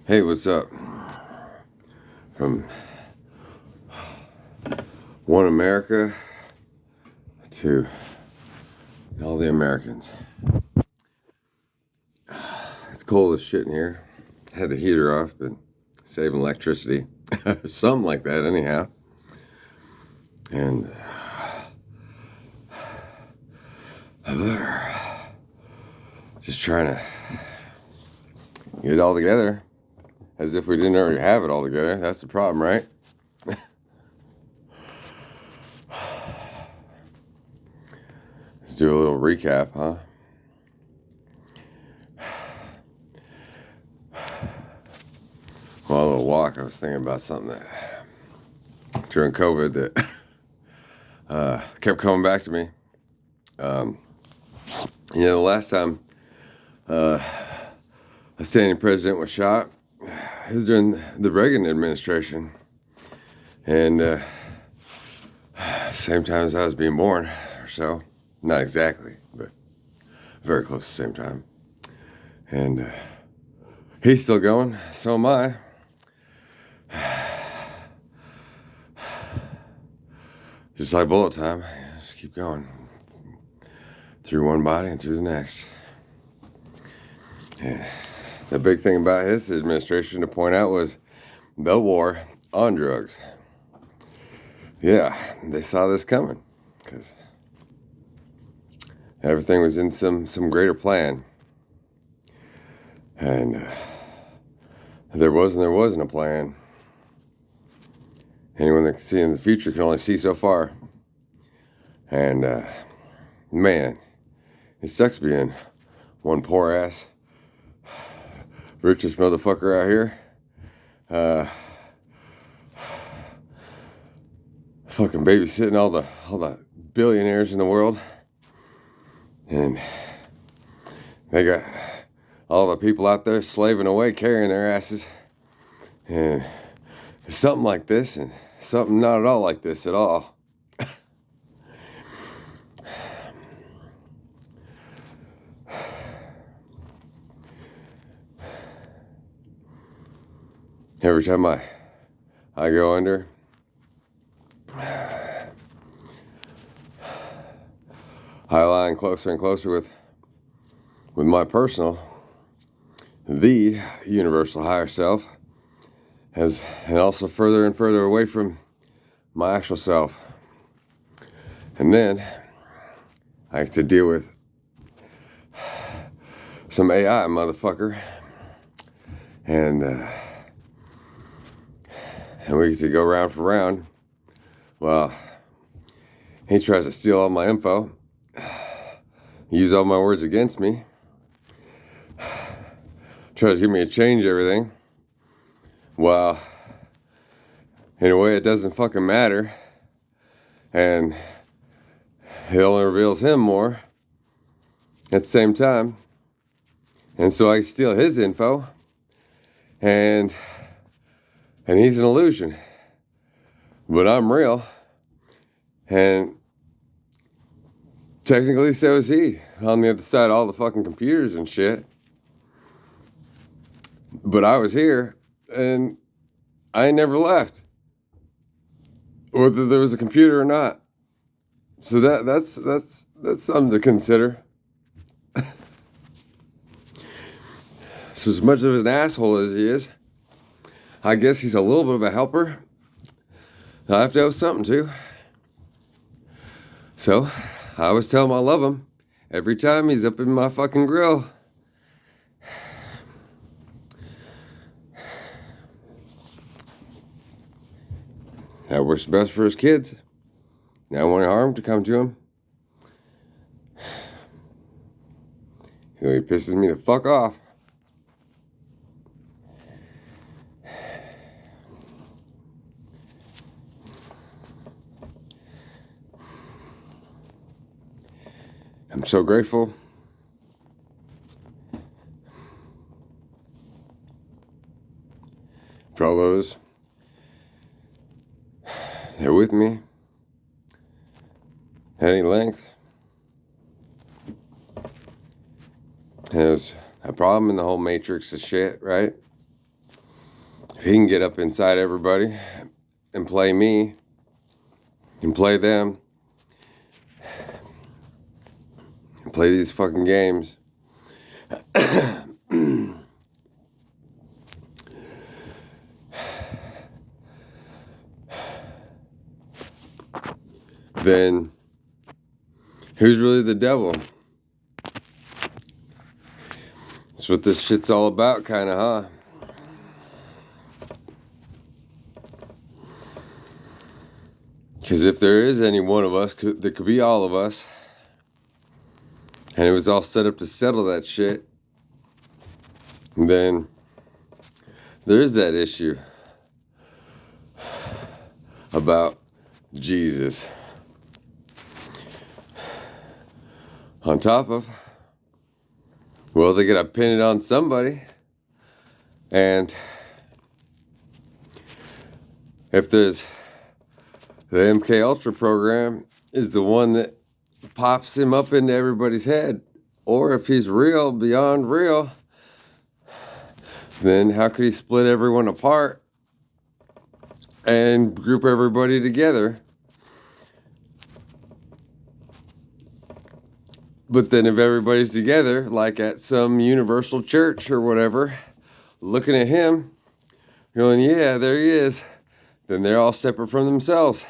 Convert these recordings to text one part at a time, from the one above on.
Hey, what's up? From one America to all the Americans. It's cold as shit in here. Had the heater off, but saving electricity. Something like that, anyhow. And just trying to get it all together. As if we didn't already have it all together. That's the problem, right? Let's do a little recap, huh? Well, a little walk. I was thinking about something that during COVID that kept coming back to me. The last time a standing president was shot, it was during the Reagan administration, and same time as I was being born, or so. Not exactly, but very close to the same time. And he's still going, so am I. Just like bullet time, just keep going through one body and through the next. Yeah. The big thing about his administration to point out was the war on drugs. Yeah, they saw this coming because everything was in some greater plan, and there wasn't a plan. Anyone that can see in the future can only see so far. And man, it sucks being one poor ass richest motherfucker out here. Fucking babysitting all the billionaires in the world, and they got all the people out there slaving away, carrying their asses, and something like this and something not at all like this at all. Every time I go under, I align closer and closer with my personal, the universal higher self, and also further and further away from my actual self. And then I have to deal with some AI motherfucker, and we get to go round for round. Well, he tries to steal all my info, use all my words against me, tries to get me to change everything. Well, in a way it doesn't fucking matter, and it only reveals him more at the same time. And so I steal his info, and he's an illusion, but I'm real, and technically so is he, on the other side of all the fucking computers and shit. But I was here, and I never left, whether there was a computer or not. So that's something to consider. So as much of an asshole as he is, I guess he's a little bit of a helper. I have to have something to. So I always tell him I love him every time he's up in my fucking grill. That works best for his kids. Now want harm to come to him. He pisses me the fuck off. I'm so grateful. For all those that are with me at any length. There's a problem in the whole matrix of shit, right? If he can get up inside everybody and play me and play them and play these fucking games, then who's really the devil? That's what this shit's all about, kind of, huh? Because if there is any one of us, there could be all of us, and it was all set up to settle that shit, then there is that issue about Jesus. On top of, well, they gotta pin it on somebody. And if there's the MK Ultra program is the one that pops him up into everybody's head, or if he's real beyond real, then how could he split everyone apart and group everybody together? But then if everybody's together, like at some universal church or whatever, looking at him, going, yeah, there he is, then they're all separate from themselves.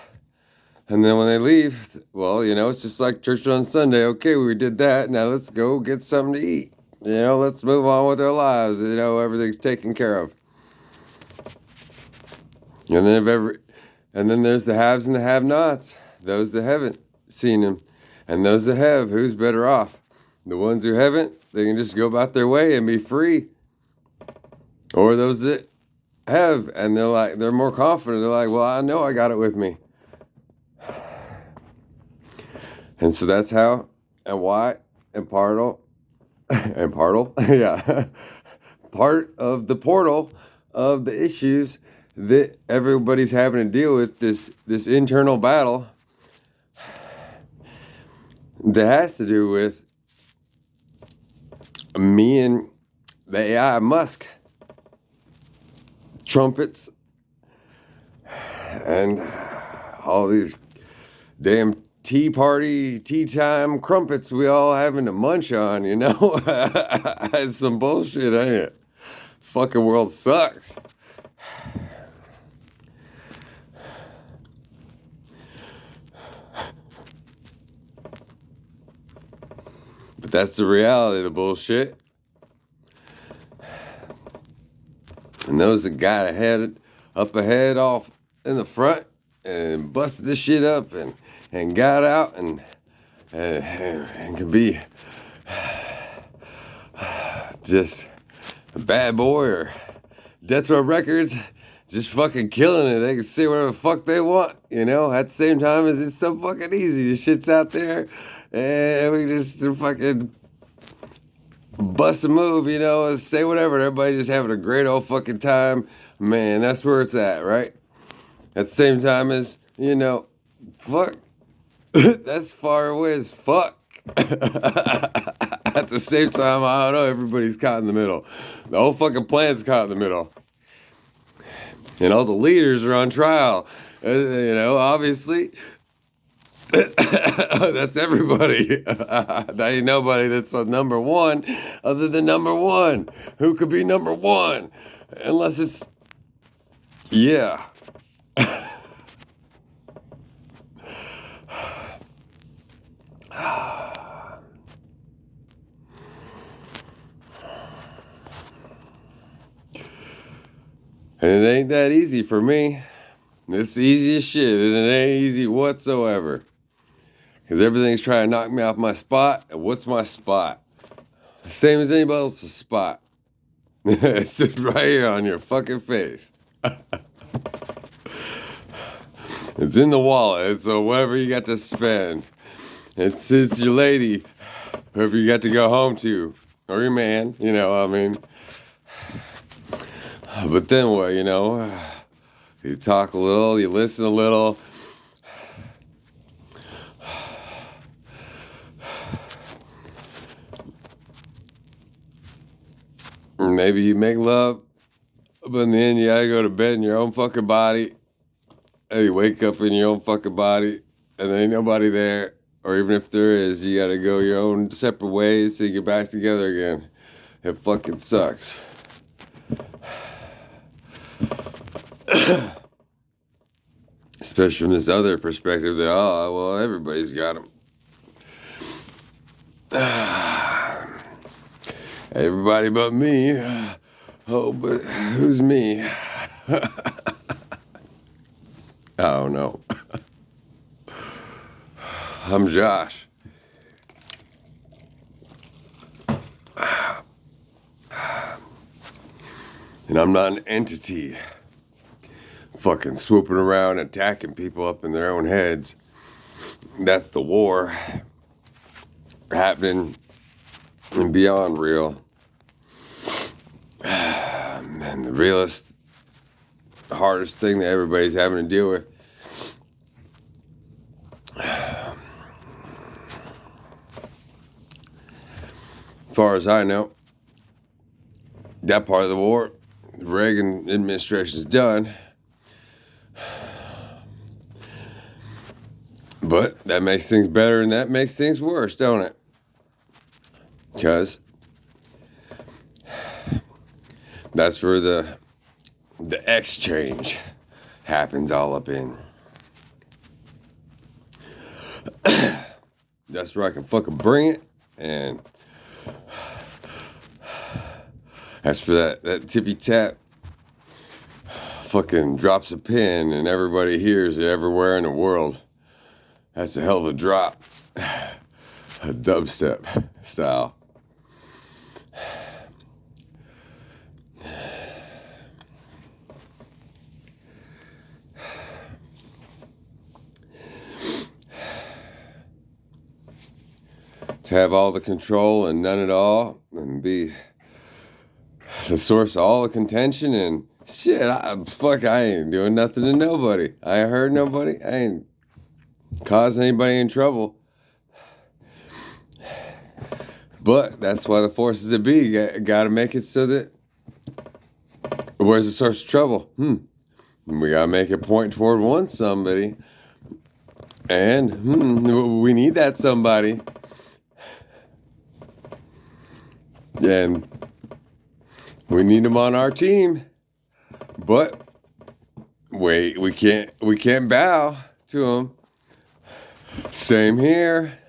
And then when they leave, well, you know, it's just like church on Sunday. Okay, we did that. Now let's go get something to eat. You know, let's move on with our lives. You know, everything's taken care of. And then there's the haves and the have-nots. Those that haven't seen him. And those that have, who's better off? The ones who haven't, they can just go about their way and be free. Or those that have, and they're more confident. They're like, well, I know I got it with me. And so that's how and why and partial, yeah, part of the portal of the issues that everybody's having to deal with, this internal battle that has to do with me and the AI Musk, trumpets, and all these damn tea time crumpets we all having to munch on, you know? It's some bullshit, ain't it? Fucking world sucks. But that's the reality of the bullshit. And those that got up ahead off in the front and busted this shit up and got out and could be just a bad boy or Death Row Records, just fucking killing it. They can say whatever the fuck they want, you know? At the same time as it's so fucking easy. The shit's out there and we just fucking bust a move, you know, and say whatever. Everybody just having a great old fucking time. Man, that's where it's at, right? At the same time as, you know, fuck. That's far away as fuck. At the same time, I don't know, everybody's caught in the middle. The whole fucking planet's caught in the middle. And all the leaders are on trial. You know, obviously. That's everybody. There ain't nobody that's a number one other than number one. Who could be number one? Unless it's, yeah. And it ain't that easy for me. It's easy as shit, and it ain't easy whatsoever. Because everything's trying to knock me off my spot. And what's my spot? Same as anybody else's spot. It's just right here on your fucking face. It's in the wallet. So whatever you got to spend. It's your lady, whoever you got to go home to. Or your man, you know, I mean. But then what, you know? You talk a little, you listen a little. Maybe you make love But in the end, you gotta go to bed in your own fucking body. And you wake up in your own fucking body, and there ain't nobody there. Or even if there is, you gotta go your own separate ways to get back together again. It fucking sucks. Especially from this other perspective that, oh, well, everybody's got them. Everybody but me. Oh, but who's me? I don't know. I'm Josh. And I'm not an entity fucking swooping around attacking people up in their own heads. That's the war happening and beyond real. And the hardest thing that everybody's having to deal with. As far as I know, that part of the war, the Reagan administration's done. But that makes things better and that makes things worse, don't it? Because that's where the exchange happens all up in. That's where I can fucking bring it, and as for that tippy tap, fucking drops a pin and everybody hears it everywhere in the world. That's a hell of a drop. A dubstep style. To have all the control and none at all, and be the source of all the contention and shit. I ain't doing nothing to nobody. I ain't hurt nobody. I ain't caused anybody in trouble. But that's why the forces that be got to make it so that where's the source of trouble? We got to make it point toward one somebody. And we need that somebody. And we need them on our team. But wait, we can't bow to them. Same here.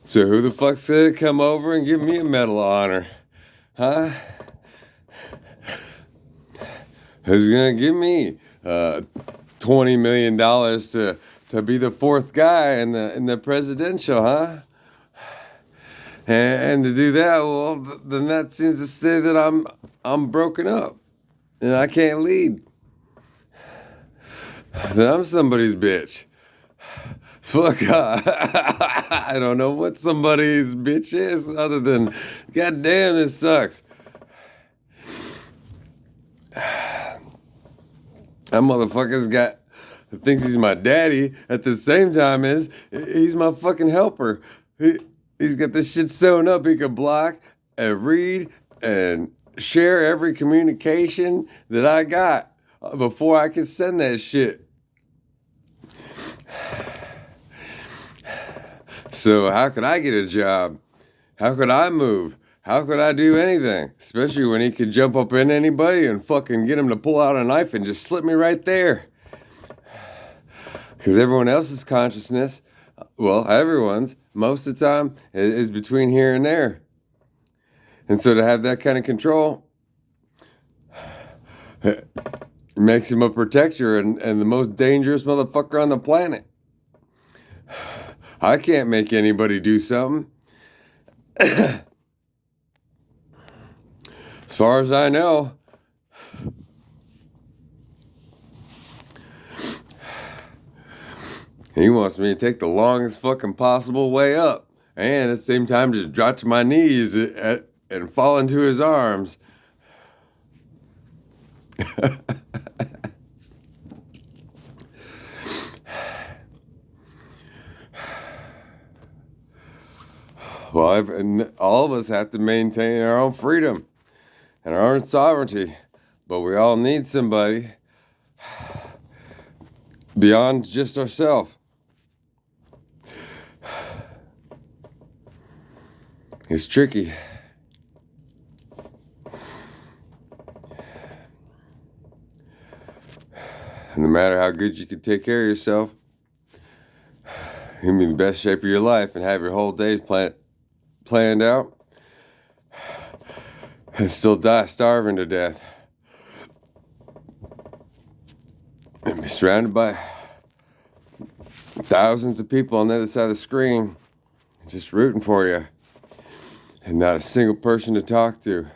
So who the fuck's gonna come over and give me a medal of honor? Huh? Who's gonna give me $20 million to be the fourth guy in the presidential, huh? And to do that, well, then that seems to say that I'm broken up and I can't lead. Then I'm somebody's bitch. Fuck, I don't know what somebody's bitch is other than, goddamn, this sucks. That motherfucker's thinks he's my daddy at the same time as he's my fucking helper. He's got this shit sewn up. He can block and read and share every communication that I got before I can send that shit. So how could I get a job? How could I move? How could I do anything? Especially when he could jump up in anybody and fucking get him to pull out a knife and just slip me right there. Because everyone else's consciousness, well, everyone's, most of the time, is between here and there. And so to have that kind of control, it makes him a protector and the most dangerous motherfucker on the planet. I can't make anybody do something. As far as I know. He wants me to take the longest fucking possible way up. And at the same time just drop to my knees and fall into his arms. Well, all of us have to maintain our own freedom and our own sovereignty. but we all need somebody beyond just ourselves. It's tricky. And no matter how good you can take care of yourself, you can be in the best shape of your life and have your whole day planned out and still die starving to death. And be surrounded by thousands of people on the other side of the screen just rooting for you and not a single person to talk to.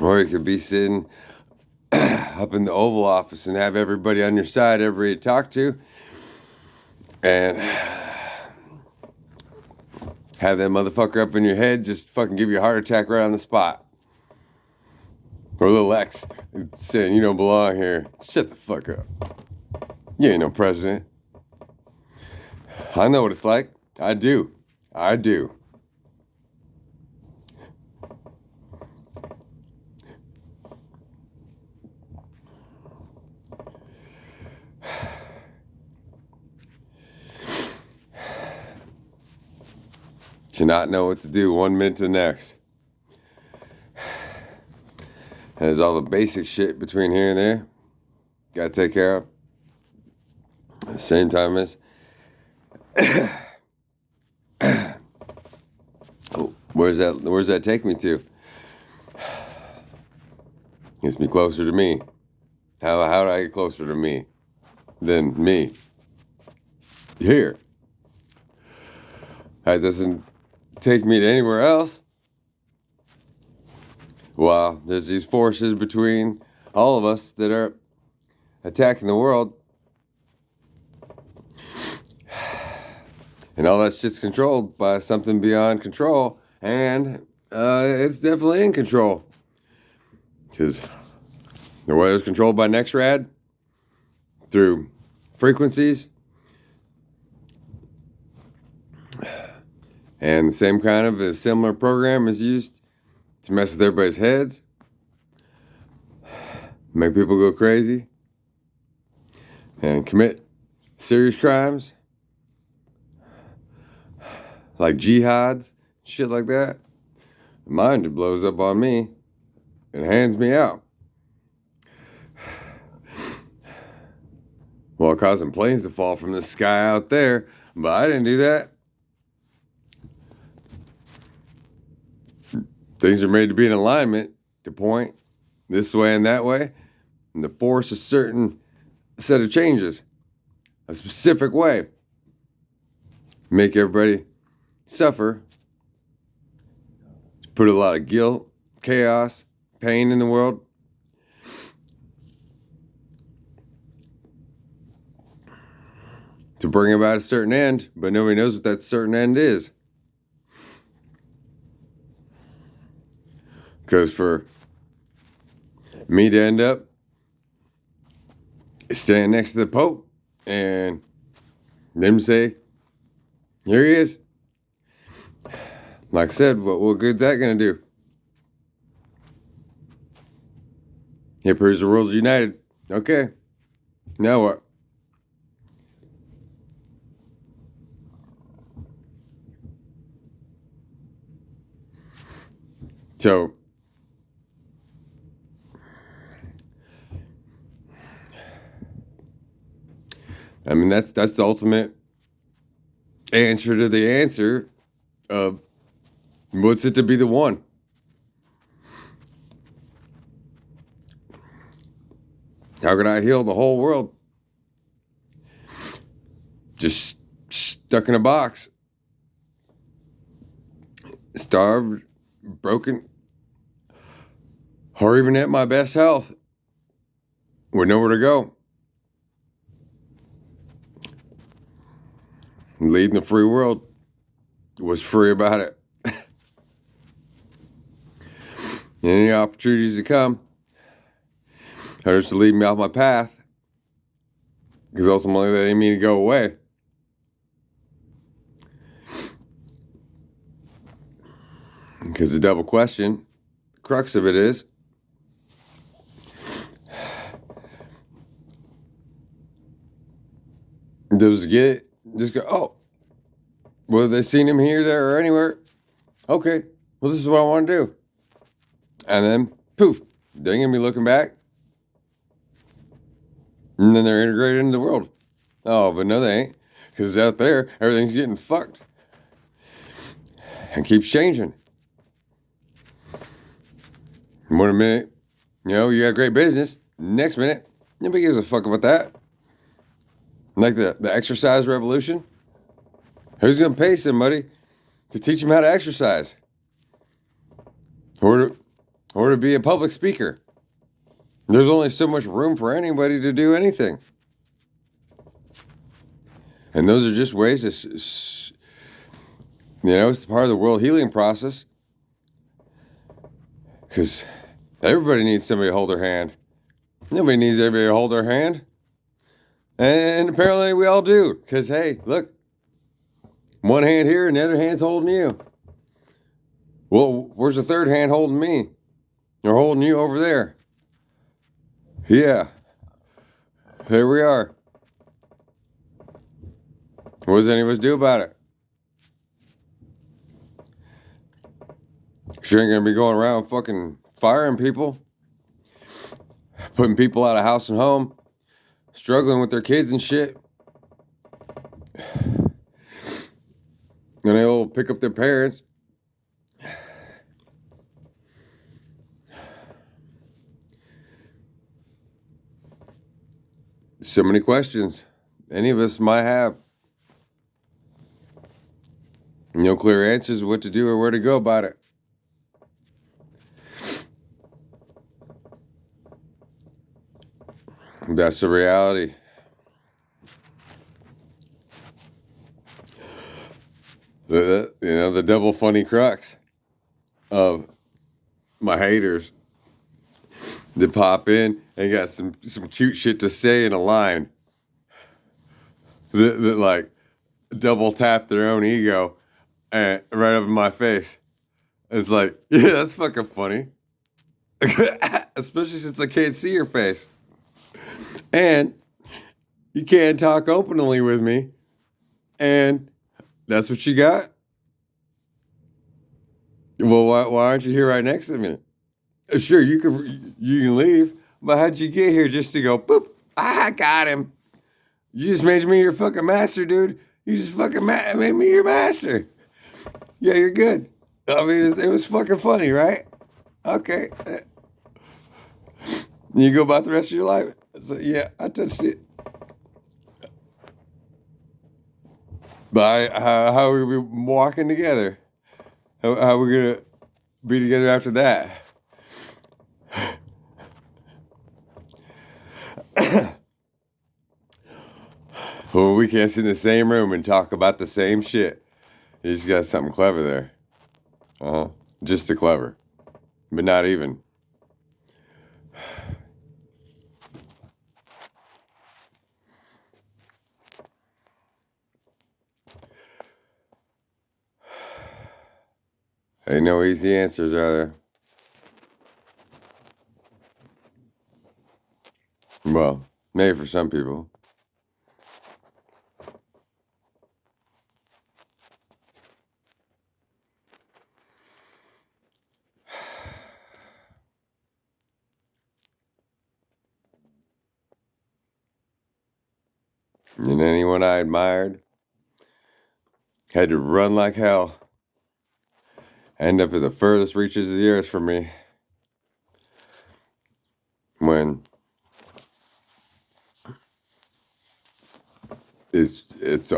Or you could be sitting up in the Oval Office and have everybody on your side, everybody to talk to, and have that motherfucker up in your head just fucking give you a heart attack right on the spot. Or little X saying, you don't belong here. Shut the fuck up. You ain't no president. I know what it's like. I do. To not know what to do 1 minute to the next. And there's all the basic shit between here and there. Gotta take care of. At the same time as where's that take me to? Gets me closer to me. How do I get closer to me than me? Here. That doesn't take me to anywhere else. Well, there's these forces between all of us that are attacking the world. And all that's just controlled by something beyond control. And it's definitely in control. Because the weather's controlled by NextRad through frequencies. And the same kind of a similar program is used to mess with everybody's heads. Make people go crazy. And commit serious crimes. Like jihads, shit like that. Mine just blows up on me and hands me out. While causing planes to fall from the sky out there. But I didn't do that. Things are made to be in alignment, to point this way and that way, and to force a certain set of changes, a specific way. Make everybody suffer, put a lot of guilt, chaos, pain in the world. To bring about a certain end, but nobody knows what that certain end is. Because for me to end up standing next to the Pope and them say, here he is. Like I said, what good's that going to do? It proves the world's united. Okay. Now what? So, I mean, that's the ultimate answer to the answer of what's it to be the one. How can I heal the whole world? Just stuck in a box. Starved, broken, or even at my best health. With nowhere to go. Leading the free world was free about it. Any opportunities that come are just to lead me off my path, because ultimately they mean to go away. Because the double question crux of it is, those get just go, oh, well, they seen him here, there, or anywhere. Okay, well, this is what I want to do. And then, poof, they're going to be looking back. And then they're integrated into the world. Oh, but no, they ain't. Because out there, everything's getting fucked. And keeps changing. One minute, you got great business. Next minute, nobody gives a fuck about that. Like the exercise revolution. Who's going to pay somebody to teach them how to exercise? Or to be a public speaker? There's only so much room for anybody to do anything. And those are just ways to, it's part of the world healing process. Because everybody needs somebody to hold their hand. Nobody needs everybody to hold their hand. And apparently we all do. Because, hey, look. One hand here and the other hand's holding you. Well, where's the third hand holding me? Or holding you over there? Yeah. Here we are. What does any of us do about it? Sure ain't gonna be going around fucking firing people. Putting people out of house and home. Struggling with their kids and shit. And they'll pick up their parents. So many questions any of us might have. No clear answers of what to do or where to go about it. That's the reality. The double funny crux of my haters that pop in and got some cute shit to say in a line that like double tap their own ego and right up in my face. It's like, yeah, that's fucking funny. Especially since I can't see your face. And you can't talk openly with me. And that's what you got? Well, why aren't you here right next to me? Sure, you can leave, but how'd you get here just to go, boop, I got him. You just made me your fucking master, dude. You just fucking made me your master. Yeah, you're good. I mean, it was fucking funny, right? Okay. You go about the rest of your life. So, yeah, I touched it. But how are we walking together? How are we going to be together after that? Well, we can't sit in the same room and talk about the same shit. You just got something clever there. Just the clever. But not even. Ain't no easy answers, are there? Well, maybe for some people. And anyone I admired had to run like hell. End up at the furthest reaches of the earth from me. When it's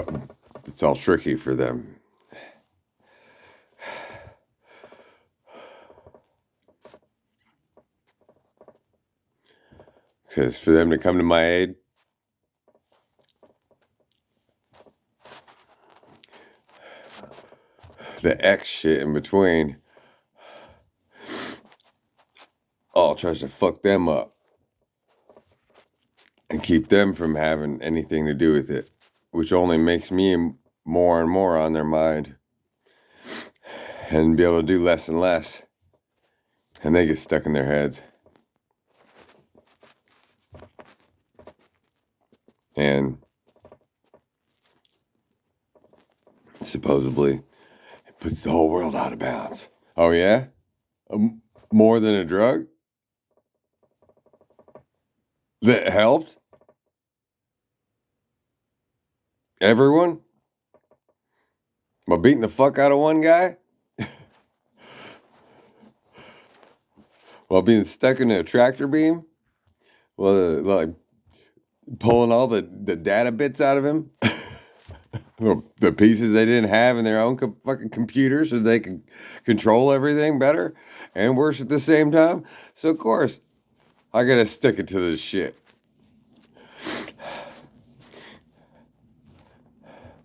all tricky for them. Because for them to come to my aid, the X shit in between all tries to fuck them up and keep them from having anything to do with it, which only makes me more and more on their mind and be able to do less and less. And they get stuck in their heads. And supposedly it puts the whole world out of balance. Oh, yeah? More than a drug? That helped? Everyone? By beating the fuck out of one guy? While being stuck in a tractor beam? Well, like pulling all the data bits out of him? The pieces they didn't have in their own fucking computer so they can control everything better and worse at the same time. So, of course, I gotta stick it to this shit.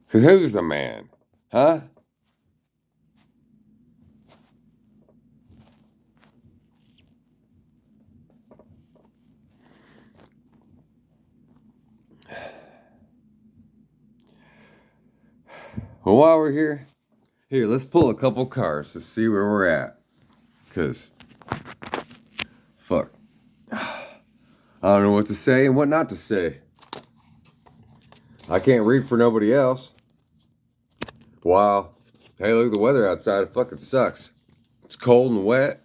Because who's the man? Huh? Well, while we're here, let's pull a couple cars to see where we're at. Because, fuck. I don't know what to say and what not to say. I can't read for nobody else. Wow. Hey, look at the weather outside. It fucking sucks. It's cold and wet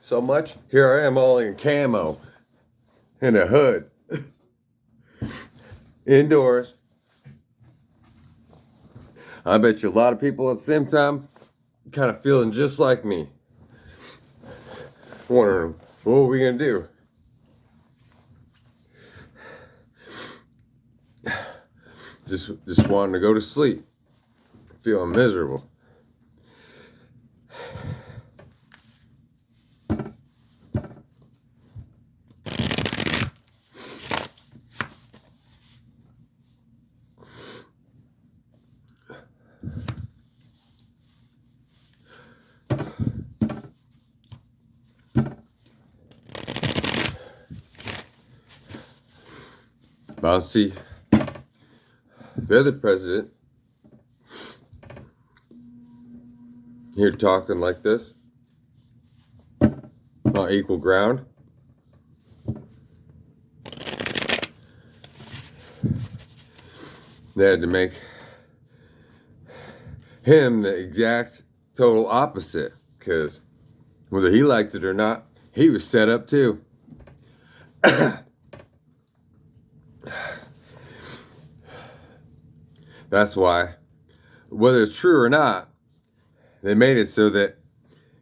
so much. Here I am all in camo. In a hood. Indoors. I bet you a lot of people at the same time kind of feeling just like me. Wondering, what are we going to do? Just wanting to go to sleep. Feeling miserable. But I'll see the other president here talking like this on equal ground. They had to make him the exact total opposite, because whether he liked it or not, he was set up too. That's why, whether it's true or not, they made it so that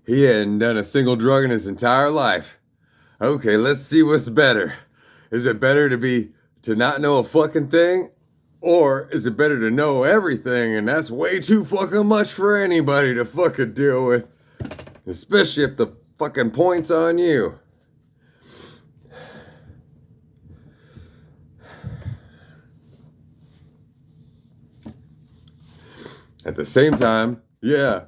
he hadn't done a single drug in his entire life. Okay, let's see what's better. Is it better to not know a fucking thing? Or is it better to know everything? And that's way too fucking much for anybody to fucking deal with. Especially if the fucking point's on you. At the same time, yeah.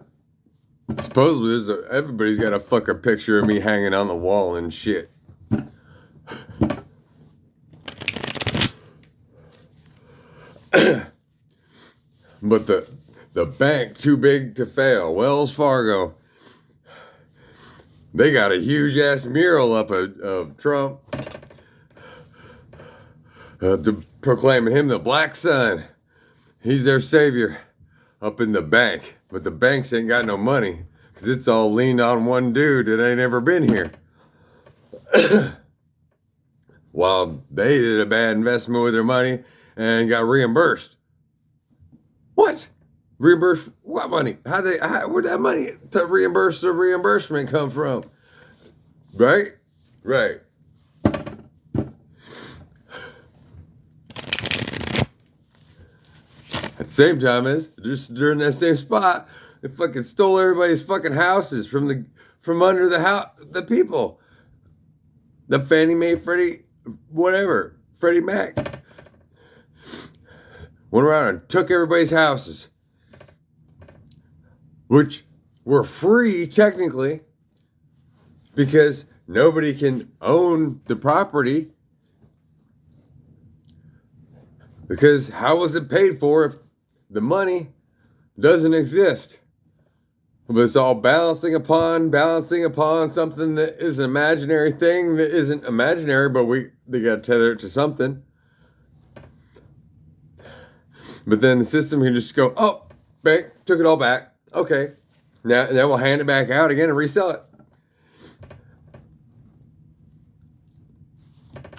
Supposedly everybody's got a fucking picture of me hanging on the wall and shit. But the bank too big to fail, Wells Fargo, they got a huge ass mural up of Trump proclaiming him the black sun. He's their savior up in the bank. But the banks ain't got no money because it's all leaned on one dude that ain't ever been here. While they did a bad investment with their money and got reimbursed. What? Reimburse what money? Where'd that money to reimburse the reimbursement come from? Right? Right. At the same time as just during that same spot, they fucking stole everybody's fucking houses from under the people. The Fannie Mae, Freddie Mac went around and took everybody's houses, which were free technically because nobody can own the property. Because how was it paid for if the money doesn't exist? But it's all balancing upon something that is an imaginary thing that isn't imaginary, but they got to tether it to something. But then the system can just go, oh, bank took it all back. Okay, now we'll hand it back out again and resell it.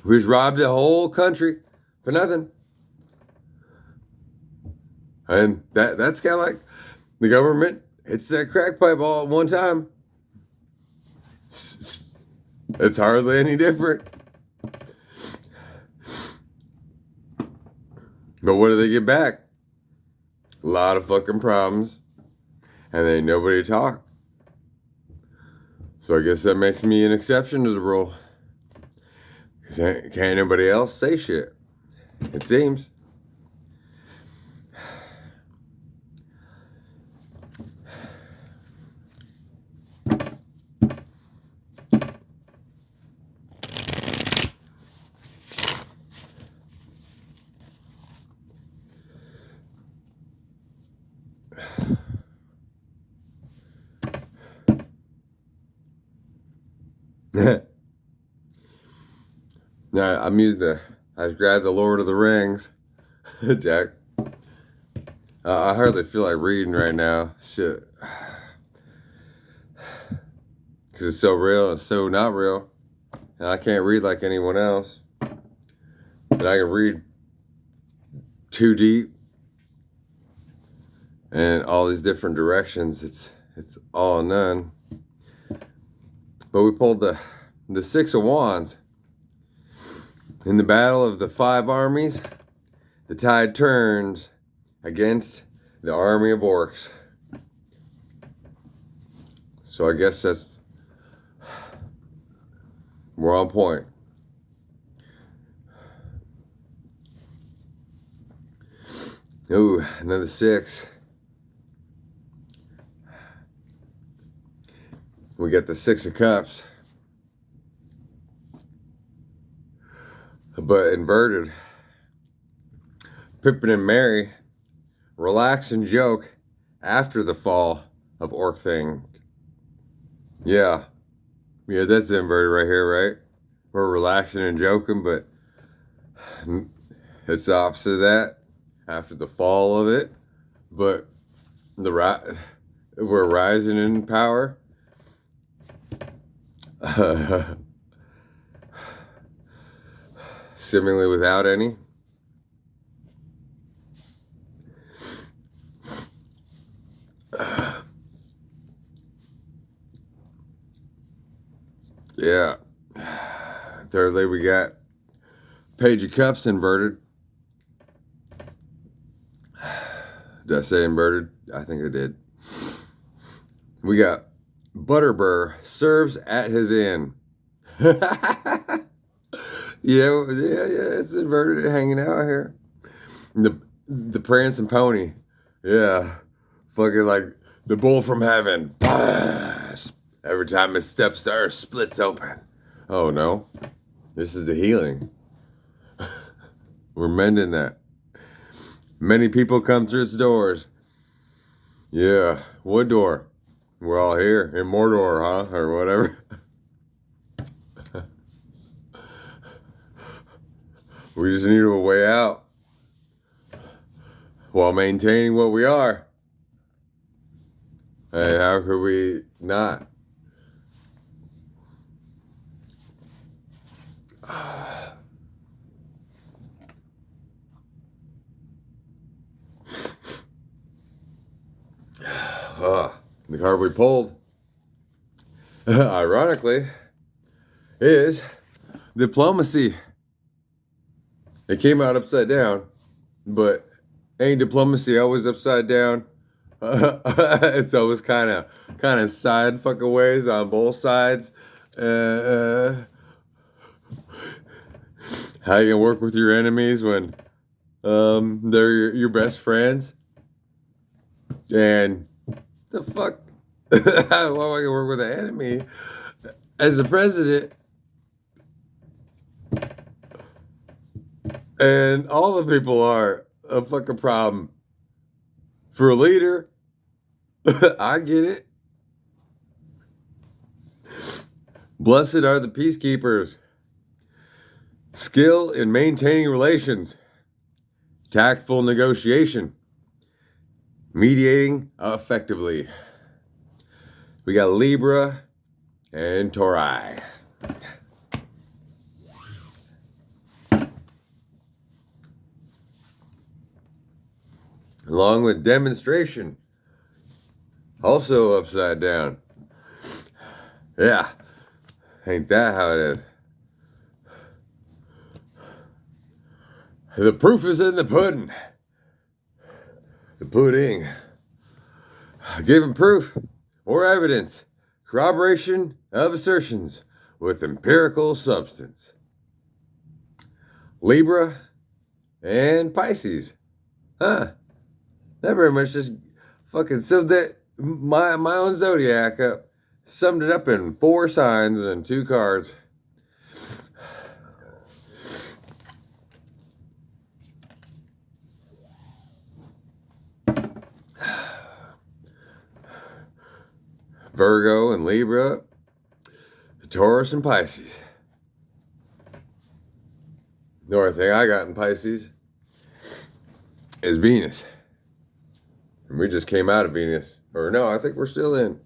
We just robbed the whole country for nothing. And that's kind of like the government hits that crack pipe all at one time. It's hardly any different. But what do they get back? A lot of fucking problems. And ain't nobody to talk. So I guess that makes me an exception to the rule. Because can't nobody else say shit. It seems. Now I grabbed the Lord of the Rings deck. I hardly feel like reading right now. Shit. Because it's so real and so not real. And I can't read like anyone else. And I can read too deep. And all these different directions. It's all or none. But we pulled the Six of Wands. In the battle of the 5 armies, the tide turns against the army of orcs. So I guess we're on point. Ooh, another 6. We got the 6 of Cups. But inverted. Pippin and Merry relax and joke after the fall of Orc Thing. Yeah, that's inverted right here, right? We're relaxing and joking, but it's the opposite of that. After the fall of it, but we're rising in power. Seemingly without any. Yeah. Thirdly, we got Page of Cups inverted. Did I say inverted? I think I did. We got Butterbur serves at his inn. Yeah, it's inverted, hanging out here. The prancing pony. Yeah. Fucking like the bull from heaven. Every time his steps there splits open. Oh no. This is the healing. We're mending that. Many people come through its doors. Yeah. What door? We're all here in Mordor, huh? Or whatever. We just need a way out while maintaining what we are. Hey, how could we not? The card we pulled, ironically, is diplomacy. It came out upside down, but ain't diplomacy always upside down? It's always kind of side fucking ways on both sides. How you can work with your enemies when they're your best friends? And the fuck? Why am I gonna work with an enemy as the president? And all the people are a fucking problem. For a leader, I get it. Blessed are the peacekeepers. Skill in maintaining relations. Tactful negotiation. Mediating effectively. We got Libra and Tauri. Along with demonstration. Also upside down. Yeah. Ain't that how it is? The proof is in the pudding. The pudding. Given proof or evidence. Corroboration of assertions with empirical substance. Libra and Pisces. Huh. That very much just fucking summed that my own zodiac up. Summed it up in 4 signs and 2 cards. Virgo and Libra, Taurus and Pisces. The only thing I got in Pisces is Venus. And we just came out of Venus. Or no, I think we're still in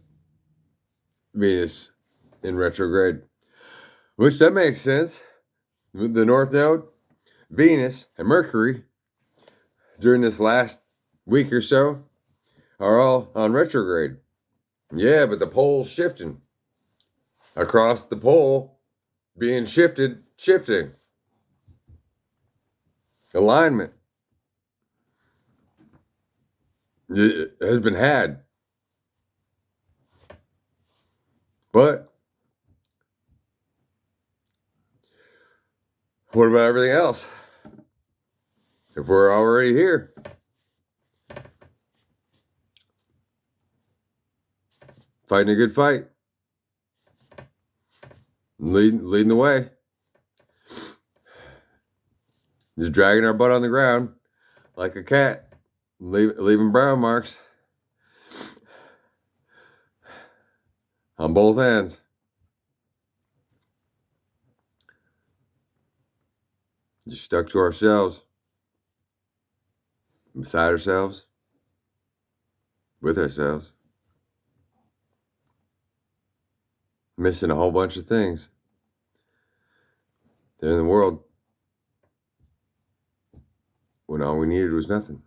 Venus in retrograde. Which that makes sense. The North Node, Venus, and Mercury during this last week or so are all on retrograde. Yeah, but the pole's shifting. Across the pole, being shifting. Alignment has been had. But what about everything else? If we're already here, fighting a good fight, leading the way, just dragging our butt on the ground like a cat, leaving brown marks on both ends. Just stuck to ourselves, beside ourselves, with ourselves, missing a whole bunch of things. They're in the world when all we needed was nothing.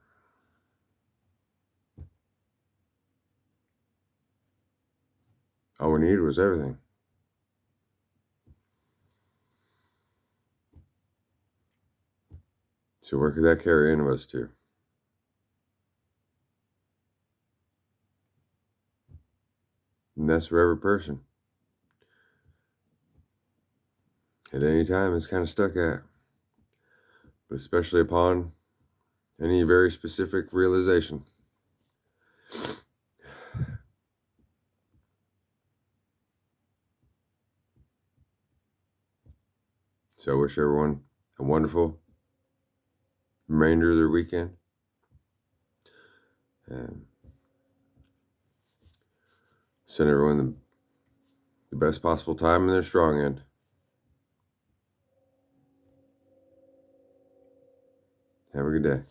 All we needed was everything. So where could that carry any of us to? And that's for every person. At any time, it's kind of stuck at. But especially upon any very specific realization. So I wish everyone a wonderful remainder of their weekend. And send everyone the best possible time in their strong end. Have a good day.